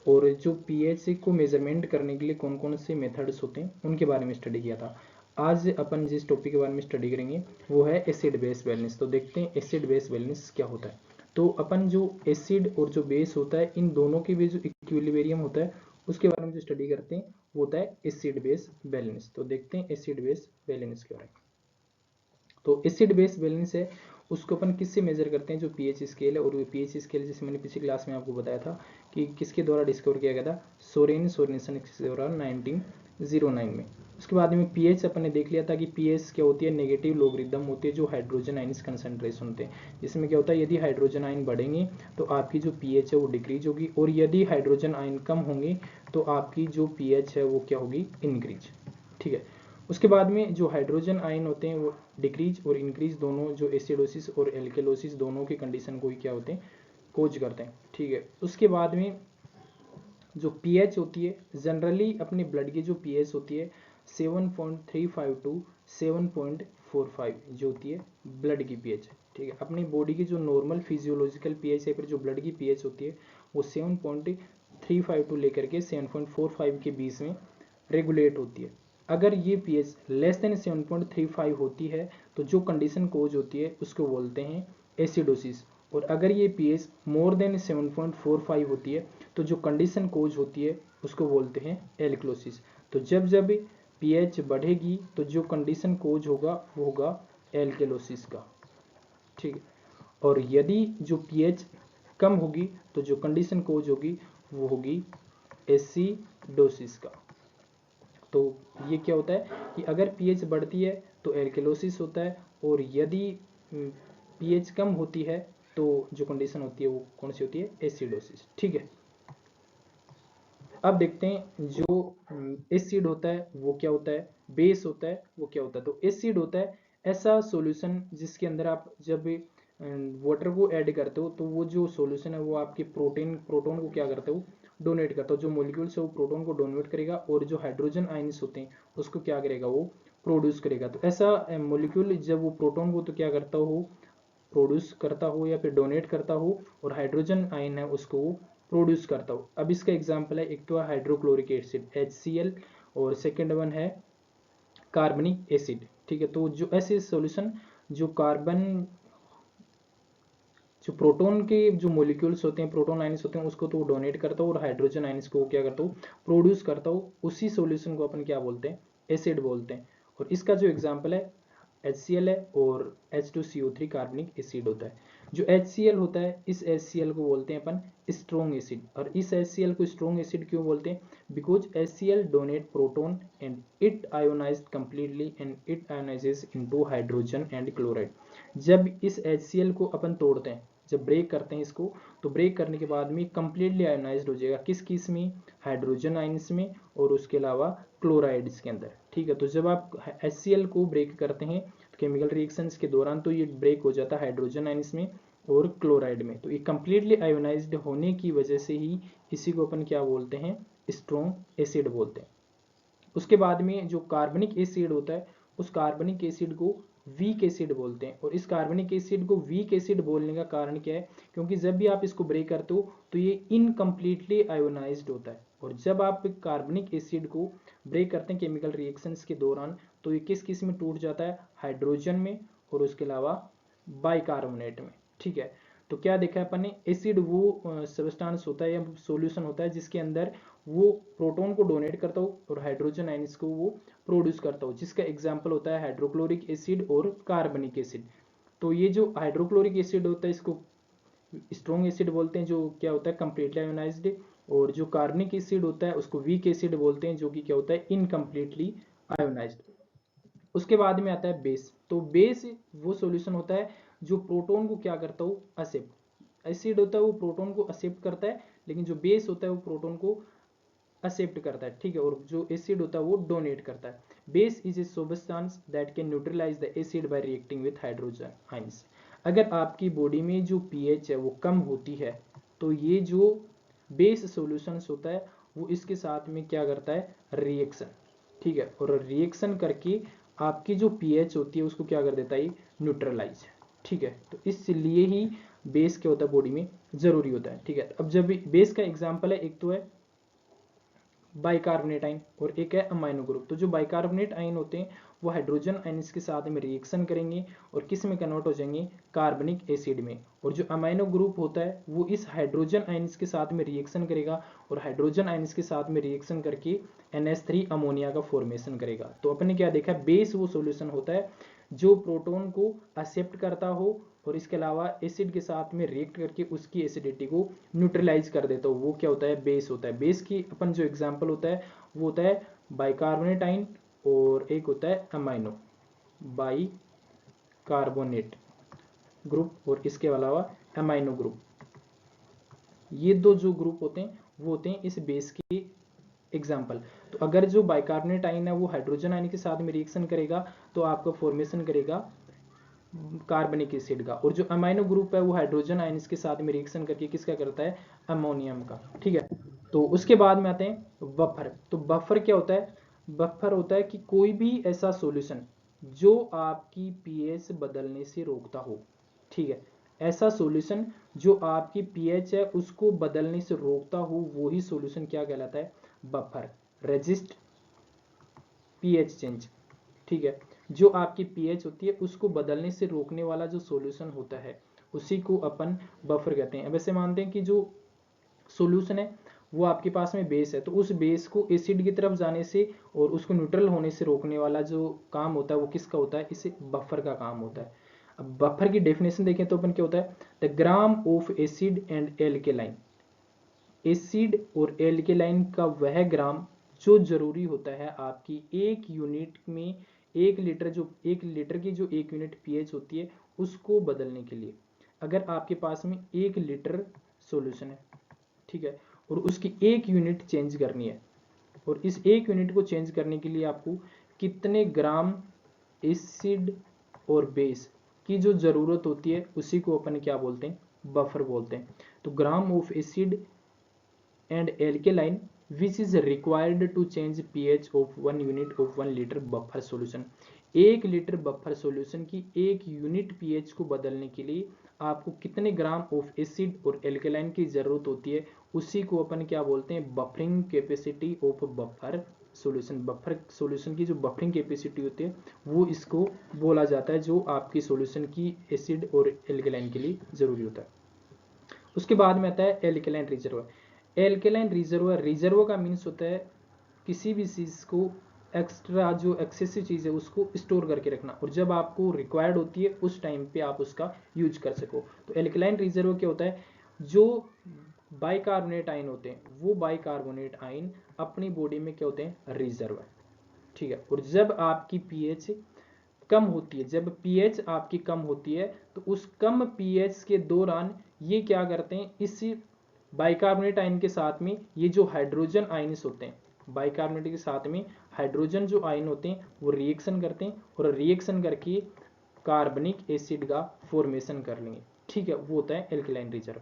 और जो पीएच को मेजरमेंट करने के लिए कौन कौन से मेथड्स होते हैं उनके बारे में स्टडी किया था। आज अपन जिस टॉपिक के बारे में स्टडी करेंगे वो है एसिड बेस बैलेंस। तो देखते हैं एसिड बेस बैलेंस क्या होता है। तो अपन जो एसिड और जो बेस होता है इन दोनों के बीच जो इक्विलिब्रियम होता है उसके बारे में जो स्टडी करते हैं वो होता है एसिड बेस बैलेंस। तो देखते हैं एसिड बेस बैलेंस क्या है। तो एसिड बेस बैलेंस है उसको अपन किससे मेजर करते हैं, जो पीएच स्केल है। और वो पीएच स्केल जैसे मैंने पिछली क्लास में आपको बताया था कि किसके द्वारा डिस्कवर किया गया था, सोरेनसन के द्वारा 1909 में। उसके बाद में पीएच अपन ने देख लिया था कि पीएच क्या होती है, नेगेटिव लोगरिथम होती है जो हाइड्रोजन आयंस कंसंट्रेशन होते हैं, जिसमें क्या होता है यदि हाइड्रोजन आयन बढ़ेंगे तो आपकी जो पीएच है वो डिक्रीज होगी, और यदि हाइड्रोजन आयन कम होंगे तो आपकी जो पीएच है वो क्या होगी, इंक्रीज। ठीक है। उसके बाद में जो हाइड्रोजन आयन होते हैं वो डिक्रीज और इंक्रीज दोनों, जो एसिडोसिस और एल्केलोसिस दोनों की कंडीशन को ही क्या होते हैं, कोज करते हैं। ठीक है। उसके बाद में जो पीएच होती है, जनरली अपने ब्लड की जो पीएच होती है 7.35 टू 7.45 जो होती है ब्लड की पीएच। ठीक है। अपनी बॉडी की जो नॉर्मल फिजियोलॉजिकल पीएच है, फिर जो ब्लड की पीएच होती है वो 7.35 टू लेकर के 7.45 के बीच में रेगुलेट होती है। अगर ये पीएच लेस देन 7.35 होती है तो जो कंडीशन कोज होती है उसको बोलते हैं एसिडोसिस, और अगर ये पीएच मोर देन 7.45 होती है तो जो कंडीशन कोज होती है उसको बोलते हैं एल्क्लोसिस। तो जब जब पीएच बढ़ेगी तो जो कंडीशन कोज होगा वो होगा एल्केलोसिस का। ठीक है। और यदि जो पीएच कम होगी तो जो कंडीशन कोज होगी वो होगी एसिडोसिस का। तो ये क्या होता है कि अगर पीएच बढ़ती है तो एल्केलोसिस होता है, और यदि पीएच कम होती है तो जो कंडीशन होती है वो कौन सी होती है, एसिडोसिस। ठीक है। अब देखते हैं जो एसिड होता है वो क्या होता है, बेस होता है वो क्या होता है। तो एसिड होता है ऐसा सॉल्यूशन जिसके अंदर आप जब वाटर को ऐड करते हो तो वो जो सॉल्यूशन है वो आपके प्रोटोन को क्या करते हो, डोनेट करता हो। जो मॉलिक्यूल्स है वो प्रोटोन को डोनेट करेगा, और जो हाइड्रोजन आयंस होते हैं उसको क्या करेगा, वो प्रोड्यूस करेगा। तो ऐसा मॉलिक्यूल जब वो प्रोटोन को तो क्या करता हो, प्रोड्यूस करता हो या फिर डोनेट करता हो, और हाइड्रोजन आयन है उसको वो प्रोड्यूस करता हो। अब इसका एग्जांपल है, एक तो है हाइड्रोक्लोरिक एसिड HCl, और सेकेंड वन है कार्बनिक एसिड। ठीक है। तो जो ऐसे सॉल्यूशन जो कार्बन, जो प्रोटोन के जो मॉलिक्यूल्स होते हैं, प्रोटोन आयंस होते हैं, उसको तो डोनेट करता हो, और हाइड्रोजन आयंस को क्या करता हो, प्रोड्यूस करता हो, उसी सॉल्यूशन को अपन क्या बोलते हैं, एसिड बोलते हैं। और इसका जो एग्जांपल है HCl है, और H2CO3 कार्बनिक एसिड होता है। जो HCl होता है इस HCl को बोलते हैं अपन स्ट्रॉन्ग एसिड। और इस HCl को स्ट्रॉन्ग एसिड क्यों बोलते हैं, because HCl donate proton and it ionized completely and it ionizes into hydrogen and chloride. जब इस HCl को अपन तोड़ते हैं, जब ब्रेक करते हैं इसको, तो ब्रेक करने के बाद में कंप्लीटली आयोनाइज्ड हो जाएगा, किस किस में, हाइड्रोजन आयंस में, और उसके अलावा क्लोराइड्स के अंदर। ठीक है। तो जब आप HCl को ब्रेक करते हैं केमिकल रिएक्शंस के दौरान तो ये ब्रेक हो जाता है हाइड्रोजन आयंस में और क्लोराइड में। तो ये कंप्लीटली आयोनाइज्ड होने की वजह से ही इसी को अपन क्या बोलते हैं, स्ट्रॉन्ग एसिड बोलते हैं। उसके बाद में जो कार्बनिक एसिड होता है उस कार्बनिक एसिड को वीक एसिड बोलते हैं। और इस कार्बनिक एसिड को वीक एसिड बोलने का कारण क्या है, क्योंकि जब भी आप इसको ब्रेक करते हो तो ये इनकम्प्लीटली आयोनाइज्ड होता है। और जब आप कार्बनिक एसिड को ब्रेक करते हैं केमिकल रिएक्शंस के दौरान तो ये किस किस में टूट जाता है, हाइड्रोजन में और उसके अलावा बाइकार्बोनेट में। ठीक है। तो क्या देखा है अपन ने, एसिड वो सब्सटेंस होता है या सॉल्यूशन होता है जिसके अंदर वो प्रोटॉन को डोनेट करता हो और हाइड्रोजन आयंस को वो प्रोड्यूस करता हो, जिसका एग्जांपल होता है हाइड्रोक्लोरिक एसिड और कार्बनिक एसिड। तो ये जो हाइड्रोक्लोरिक एसिड होता है इसको स्ट्रॉन्ग एसिड बोलते हैं, जो क्या होता है कंप्लीटली आयोनाइज्ड, और जो कार्बनिक एसिड होता है उसको वीक एसिड बोलते हैं, जो कि क्या होता है इनकम्प्लीटली आयोनाइज्ड। उसके बाद में आता है बेस। तो बेस वो सॉल्यूशन होता है जो प्रोटॉन को क्या करता हो, एक्सेप्ट। एसिड होता है वो प्रोटॉन को एक्सेप्ट करता है, लेकिन जो बेस होता है वो प्रोटॉन को एक्सेप्ट करता है। ठीक है। और जो एसिड होता है वो डोनेट करता है। Base is a substance that can neutralise the acid by reacting with hydrogen ions. अगर आपकी बॉडी में जो पीएच है वो कम होती है तो ये जो बेस सॉल्यूशंस होता है वो इसके साथ में क्या करता है, रिएक्शन। ठीक है। और रिएक्शन करके आपकी जो पीएच होती है उसको क्या कर देता है, न्यूट्रलाइज। ठीक है। तो इसलिए ही बेस क्या होता है बॉडी में जरूरी होता है। ठीक है, अब जब बेस का एग्जाम्पल है, एक तो है बाइकार्बोनेट आयन और एक है अमाइनो ग्रुप। तो जो बाइकार्बोनेट आयन होते हैं वो हाइड्रोजन आयन्स के साथ में रिएक्शन करेंगे और किस में कन्वर्ट हो जाएंगे, कार्बनिक एसिड में। और जो अमाइनो ग्रुप होता है वो इस हाइड्रोजन आयन्स के साथ में रिएक्शन करेगा और हाइड्रोजन आयन्स के साथ में रिएक्शन करके NH3 अमोनिया का फॉर्मेशन करेगा। तो अपने क्या देखा, बेस वो सॉल्यूशन होता है जो प्रोटोन को एक्सेप्ट करता हो और इसके अलावा एसिड के साथ में रिएक्ट करके उसकी एसिडिटी को न्यूट्रलाइज कर देता हो, वो क्या होता है, बेस होता है। बेस की अपन जो एग्जांपल होता है वो होता है बाइकार्बोनेट आयन और एक होता है अमाइनो बाइकार्बोनेट ग्रुप और इसके अलावा अमाइनो ग्रुप। ये दो जो ग्रुप होते हैं वो होते हैं इस बेस के एग्जाम्पल। तो अगर जो बाइकार्बोनेट आयन है वो हाइड्रोजन आयन के साथ में रिएक्शन करेगा तो आपका फॉर्मेशन करेगा कार्बनिक एसिड का, और जो अमाइनो ग्रुप है वो हाइड्रोजन आयन्स के साथ में रिएक्शन करके किसका करता है, अमोनियम का। ठीक है, तो उसके बाद में आते हैं बफर। तो बफर क्या होता है, बफर होता है कि कोई भी ऐसा सॉल्यूशन जो आपकी पीएच बदलने से रोकता हो। ठीक है, ऐसा सॉल्यूशन जो आपकी पीएच है उसको बदलने से रोकता हो, वो ही सॉल्यूशन क्या कहलाता है, बफर, रेजिस्ट पीएच चेंज। ठीक है, जो आपकी पीएच होती है उसको बदलने से रोकने वाला जो सॉल्यूशन होता है उसी को अपन बफर कहते हैं। अब ऐसे मानते हैं कि जो सॉल्यूशन है वो आपके पास में बेस है, तो उस बेस को एसिड की तरफ जाने से और उसको न्यूट्रल होने से रोकने वाला जो काम होता है वो किसका होता है, इसे बफर का काम होता है। अब बफर की डेफिनेशन देखें तो अपन क्या होता है, the gram of acid and alkaline. Acid और एल्केलाइन का वह ग्राम जो जरूरी होता है आपकी एक यूनिट में, एक लीटर की जो एक यूनिट पीएच होती है उसको बदलने के लिए। अगर आपके पास में 1 लीटर सॉल्यूशन है, ठीक है, और उसकी 1 यूनिट चेंज करनी है और इस 1 यूनिट को चेंज करने के लिए आपको कितने ग्राम एसिड और बेस की जो जरूरत होती है उसी को अपन क्या बोलते हैं, बफर बोलते हैं। तो gram of acid and alkaline which is required to change pH of 1 unit of 1 liter buffer solution। 1 litre buffer solution की 1 यूनिट पीएच को बदलने के लिए आपको कितने ग्राम ऑफ एसिड और एल्केलाइन की जरूरत होती है, उसी को अपन क्या बोलते हैं, buffering capacity of buffer solution. Buffer solution की जो बफरिंग कैपेसिटी होती है वो इसको बोला जाता है, जो आपकी सॉल्यूशन की एसिड और एल्केलाइन के लिए जरूरी होता है। उसके बाद में आता है alkaline reservoir. Alkaline reservoir, reservoir का मीन्स होता है किसी भी चीज को एक्स्ट्रा, जो एक्सेसिव चीज है उसको स्टोर करके रखना और जब आपको रिक्वायर्ड होती है उस टाइम पे आप उसका यूज कर सको। तो एल्केलाइन रिजर्वर क्या होता है, जो बाइकार्बोनेट आयन होते हैं वो बाइकार्बोनेट आयन अपनी बॉडी में क्या होते हैं, रिजर्वर। ठीक है, और जब आपकी पीएच कम होती है, जब पीएच आपकी कम होती है तो उस कम पीएच के दौरान ये क्या करते हैं, इस बाइकार्बोनेट आयन के साथ में ये जो हाइड्रोजन आयन्स होते हैं, बाइकार्बोनेट के साथ में हाइड्रोजन जो आयन होते हैं वो रिएक्शन करते हैं और रिएक्शन करके कार्बनिक एसिड का फॉर्मेशन कर लेंगे। ठीक है, वो होता है एल्केलाइन रिजर्व।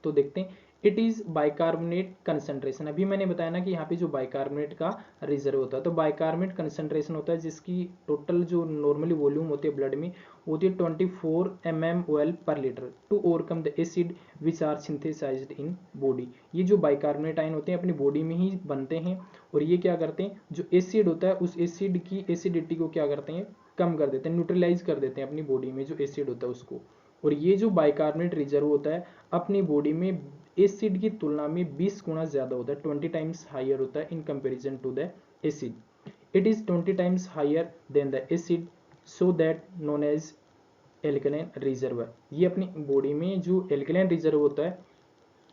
तो देखते हैं, इट इज बाइकार्बोनेट कंसंट्रेशन। अभी मैंने बताया ना कि यहाँ पे जो बाइकार्बोनेट का रिजर्व होता है, तो बाइकार्बोनेट कंसंट्रेशन होता है जिसकी टोटल जो नॉर्मली वॉल्यूम होती है ब्लड में होती है 24 mmol पर litre to overcome the acid which are synthesised in body. ये जो बाइकार्बोनेट आयन होते हैं अपनी बॉडी में ही बनते हैं और ये क्या करते हैं, जो एसिड होता है उस एसिड की एसिडिटी को क्या करते हैं, कम कर देते हैं, न्यूट्रलाइज कर देते हैं अपनी बॉडी में जो एसिड होता है उसको। और ये जो बाइकार्बोनेट रिजर्व होता है अपनी बॉडी में एसिड की तुलना में 20 गुना ज्यादा होता है, 20 टाइम्स हायर होता है in comparison to the acid. It is 20 times higher than the acid, so that known as alkaline reserve. ये अपनी बॉडी में जो एल्केलाइन रिजर्व होता है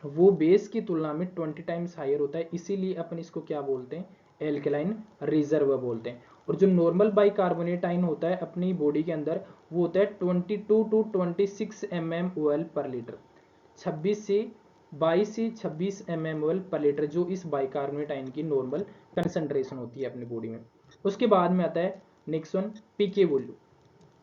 वो बेस की तुलना में 20 टाइम्स हायर होता है, इसीलिए अपन इसको क्या बोलते हैं, एल्केलाइन रिजर्व बोलते हैं। और जो नॉर्मल बाइकार्बोनेट आयन होता है अपनी बॉडी के अंदर वो होता है 22 टू 26 mmol पर लीटर, 26 से 26 mmol पर लीटर, जो इस बाइकार्बोनेट आयन की नॉर्मल कंसंट्रेशन होती है अपनी बॉडी में। उसके बाद में आता है नेक्स्ट वन, पीके वैल्यू।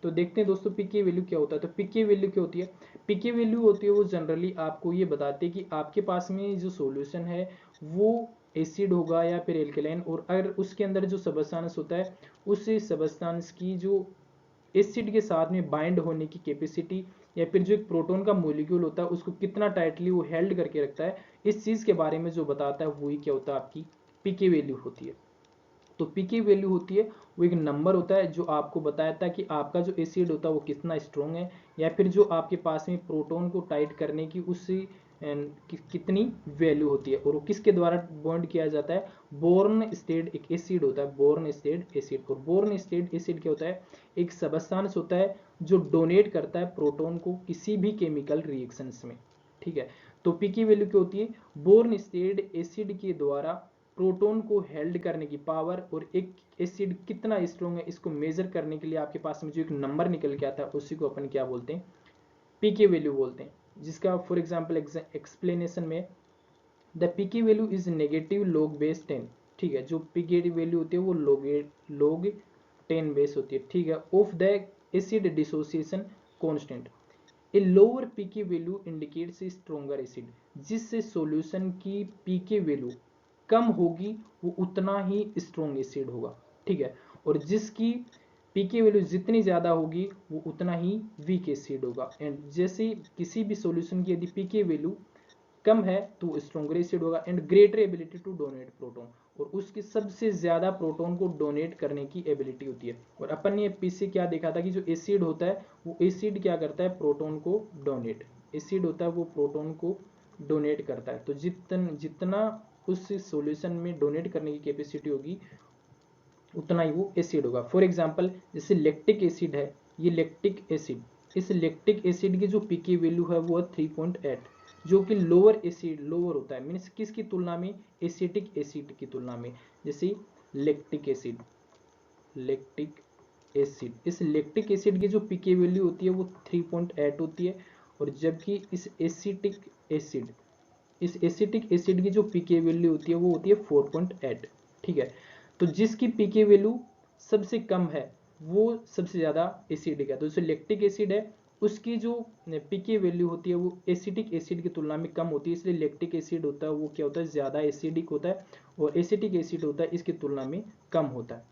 तो देखते हैं दोस्तों पीके वैल्यू क्या होता है। तो पीके वैल्यू क्या होती है, पीके वैल्यू होती है वो जनरली आपको ये बताते हैं कि आपके पास में जो सॉल्यूशन है वो एसिड होगा या फिर एल्केलाइन, और अगर उसके अंदर जो सबस्टांस होता है उस सबस्टांस की जो एसिड के साथ में बाइंड होने की कैपेसिटी या फिर जो एक प्रोटॉन का मोलिक्यूल होता है उसको कितना टाइटली वो हेल्ड करके रखता है, इस चीज के बारे में जो बताता है वही क्या होता है, आपकी पीके वैल्यू होती है। तो पीके वैल्यू होती है वो एक नंबर होता है जो आपको बताता है कि आपका जो एसिड होता है वो कितना स्ट्रॉन्ग है, या फिर जो आपके पास में प्रोटॉन को टाइट करने की उससे कितनी वैल्यू होती है, और वो किसके द्वारा बॉन्ड किया जाता है, बोर्न स्टेट एक एसिड होता है, बोर्न स्टेट एसिड। और बोर्न स्टेट एसिड क्या होता है, एक सबस्टांस होता है जो डोनेट करता है प्रोटॉन को किसी भी केमिकल रिएक्शंस में। ठीक है, तो पी की वैल्यू क्या होती है, बोर्न स्टेट एसिड के द्वारा प्रोटॉन को हेल्ड करने की पावर, और एक एसिड कितना स्ट्रॉन्ग है इसको मेजर करने के लिए आपके पास में जो एक नंबर निकल के आता है उसी को अपन क्या बोलते हैं, पीके वैल्यू बोलते हैं। जिसका फॉर एग्जांपल एक्सप्लेनेशन में the pK value is negative log base 10। ठीक है, जो पीके वैल्यू होती है वो लॉग 10 बेस होती है। ठीक है, of the acid dissociation constant. A lower pK value indicates a stronger acid. जिससे सॉल्यूशन की पीके वैल्यू कम होगी वो उतना ही स्ट्रोंग एसिड होगा। ठीक है, और जिसकी पीके वैल्यू जितनी ज्यादा होगी वो उतना ही वीक एसिड होगा। एंड जैसे किसी भी सॉल्यूशन की यदि पीके वैल्यू कम है तो स्ट्रोंगर एसिड होगा। And greater ability to donate proton, और उसकी सबसे ज्यादा प्रोटॉन को डोनेट करने की एबिलिटी होती है। और अपन ने पीछे क्या देखा था कि जो एसिड होता है वो एसिड क्या करता है, प्रोटॉन को डोनेट, एसिड होता है वो प्रोटॉन को डोनेट करता है। तो जितना उस सॉल्यूशन में डोनेट करने की कैपेसिटी होगी उतना ही वो एसिड होगा। फॉर एग्जांपल जैसे लैक्टिक एसिड है, ये लैक्टिक एसिड, इस लैक्टिक एसिड की जो पीके वैल्यू है वो है 3.8, जो कि लोअर एसिड लोअर होता है, मीन्स किसकी तुलना में, एसिटिक एसिड की तुलना में। जैसे लैक्टिक एसिड, लैक्टिक एसिड, इस लैक्टिक एसिड की जो पीके वैल्यू होती है वो 3.8 होती है, और जबकि इस एसिटिक एसिड, इस एसिटिक एसिड की जो पीके वैल्यू होती है वो होती है 4.8। ठीक है, तो जिसकी पीके वैल्यू सबसे कम है वो सबसे ज्यादा एसिडिक है। तो जो लैक्टिक एसिड है उसकी जो पीके वैल्यू होती है वो एसिटिक एसिड की तुलना में कम होती है, इसलिए लैक्टिक एसिड होता है वो क्या होता है, ज्यादा एसिडिक होता है, और एसिटिक एसिड होता है इसकी तुलना में कम होता है।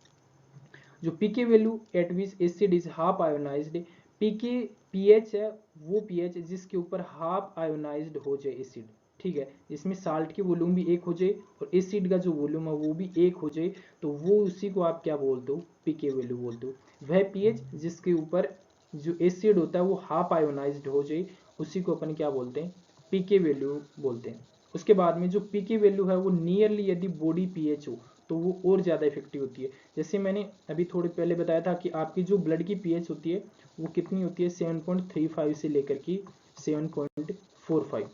जो pK value at which acid is half ionized, pK pH है वो पीएच जिसके ऊपर हाफ आयोनाइज्ड हो जाए एसिड। ठीक है, इसमें साल्ट की वॉल्यूम भी एक हो जाए और एसिड का जो वॉल्यूम है वो भी एक हो जाए, तो वो उसी को आप क्या बोलते हो, पीके वैल्यू बोलते हो। वह पीएच जिसके ऊपर जो एसिड होता है वो हाफ आयोनाइज्ड हो जाए उसी को अपन क्या बोलते हैं, पीके वैल्यू बोलते हैं। उसके बाद में जो पीके वैल्यू है वो नियरली यदि बॉडी पीएच हो तो वो और ज़्यादा इफेक्टिव होती है। जैसे मैंने अभी थोड़ी पहले बताया था कि आपकी जो ब्लड की पीएच होती है वो कितनी होती है, 7.35 से लेकर की 7.45।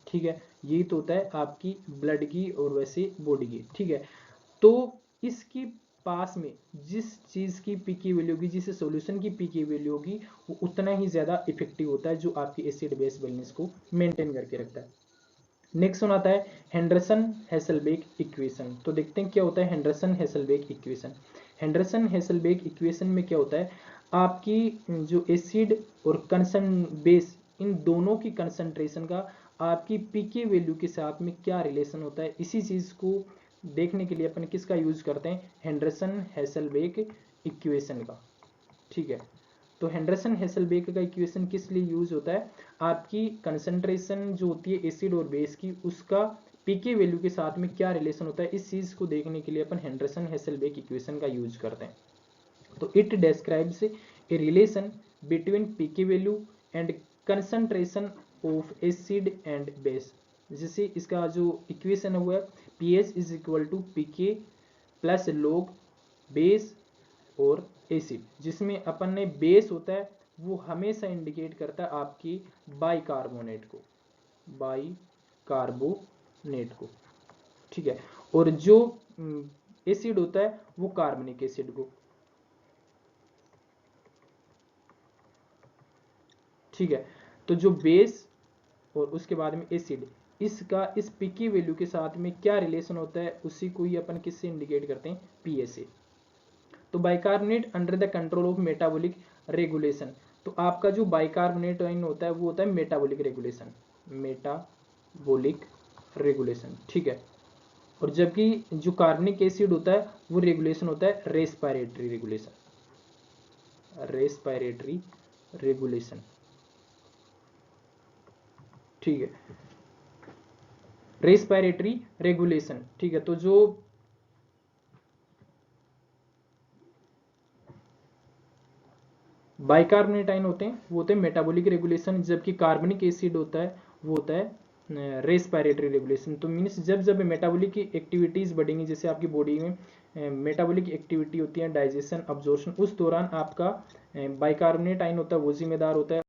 ठीक है, यही तो होता है आपकी ब्लड की और वैसे बॉडी की। ठीक है, तो इसकी पास में जिस चीज की पीकी वैल्यू होगी, जिस सॉल्यूशन की पीकी वैल्यू होगी वो उतना ही ज्यादा इफेक्टिव होता है जो आपकी एसिड बेस बैलेंस को मेंटेन करके रखता है। नेक्स्ट वन आता है हेंडरसन हेसलबेक इक्वेशन। तो देखते हैं क्या होता है Henderson Hasselbalch equation. Henderson Hasselbalch equation में क्या होता है, आपकी जो एसिड और कंसन बेस इन दोनों की कंसंट्रेशन का आपकी पीके वैल्यू के साथ में क्या रिलेशन होता है, इसी चीज को देखने के लिए अपन किसका यूज करते हैं, हेंडरसन हेसलबेक इक्वेशन का। ठीक है, तो हेंडरसन हेसलबेक का इक्वेशन किस लिए यूज होता है, आपकी कंसंट्रेशन जो होती है एसिड और बेस की उसका पीके वैल्यू के साथ में क्या रिलेशन होता है, इस चीज को देखने के लिए अपन हेंडरसन हेसलबेक इक्वेशन का यूज करते हैं। तो it describes a relation between pK value and concentration of acid and base. जैसे इसका जो इक्वेशन है वो है pH is equal to pK plus log base और एसिड, जिसमें अपन ने बेस होता है वो हमेशा इंडिकेट करता है आपकी बाइकार्बोनेट को, बाइकार्बोनेट को। ठीक है, और जो एसिड होता है वो कार्बनिक एसिड को। ठीक है, तो जो बेस और उसके बाद में एसिड, इसका इस पीकी वैल्यू के साथ में क्या रिलेशन होता है उसी को ही अपन किससे इंडिकेट करते हैं, पीए से। तो bicarbonate under the control of metabolic regulation, तो आपका जो बाइकार्बोनेट आयन होता है वो होता है मेटाबॉलिक रेगुलेशन, मेटाबॉलिक रेगुलेशन। ठीक है, और जबकि जो कार्बनिक एसिड होता है वो रेगुलेशन होता है रेस्पिरेटरी रेगुलेशन, रेस्पिरेटरी रेगुलेशन। ठीक है। रेस्पिरेटरी रेगुलेशन, ठीक है, तो जो बाइकार्बोनेट आयन होते हैं वो होते हैं मेटाबॉलिक रेगुलेशन, जबकि कार्बनिक एसिड होता है वो होता है रेस्पिरेटरी रेगुलेशन। तो मीन्स जब जब मेटाबॉलिक की एक्टिविटीज बढ़ेंगी, जैसे आपकी बॉडी में मेटाबॉलिक एक्टिविटी होती है, डाइजेशन, अब्जॉर्प्शन, उस दौरान आपका बाइकार्बोनेट आयन होता है वो जिम्मेदार होता है,